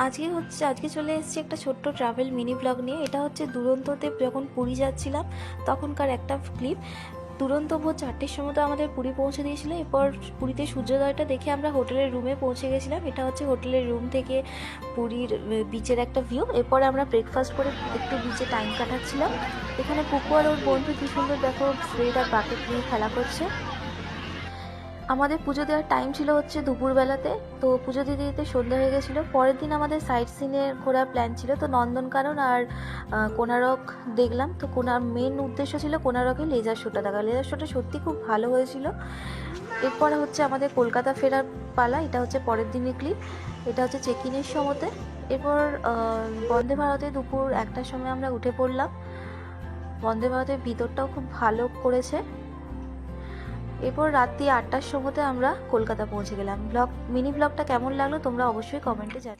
আজকে চলে এসেছি একটা ছোট্ট ট্রাভেল মিনি ব্লগ নিয়ে। এটা হচ্ছে দুরন্ততে যখন পুরী যাচ্ছিলাম তখনকার একটা ক্লিপ। দুরন্ত ভোর 4টের সময় তো আমাদের পুরী পৌঁছে দিয়েছিল। এরপর পুরীতে সূর্যোদয়টা দেখে আমরা হোটেলের রুমে পৌঁছে গেছিলাম। এটা হচ্ছে হোটেলের রুম থেকে পুরীর বিচের একটা ভিউ। এরপরে আমরা ব্রেকফাস্ট করে একটু বিচে টাইম কাটাচ্ছিলাম। এখানে পুকু আর ওর বন্ধু কি সুন্দর দেখো স্লেট আর বাকেট নিয়ে খেলা করছে। আমাদের পুজো দেওয়ার টাইম ছিল হচ্ছে দুপুরবেলাতে, তো পুজো দিতে দিতে সন্ধ্যা হয়ে গেছিলো। পরের দিন আমাদের সাইট সিনে ঘোরার প্ল্যান ছিল, তো নন্দনকানন আর কোনারক দেখলাম। তো মেন উদ্দেশ্য ছিল কোনারকে লেজার শোটা দেখা। লেজার শোটা সত্যি খুব ভালো হয়েছিল। এরপরে হচ্ছে আমাদের কলকাতা ফেরার পালা। এটা হচ্ছে পরের দিনের ক্লিপ। এটা হচ্ছে চেক ইনের সময়তে। এরপর বন্দে ভারতে দুপুর 1টার সময় আমরা উঠে পড়লাম। বন্দে ভারতের ভিতরটাও খুব ভালো করেছে। এরপর রাত্রি 8টার সময়তে আমরা কলকাতা পৌঁছে গেলাম। মিনি ব্লগটা কেমন লাগলো তোমরা অবশ্যই কমেন্টে জানিও।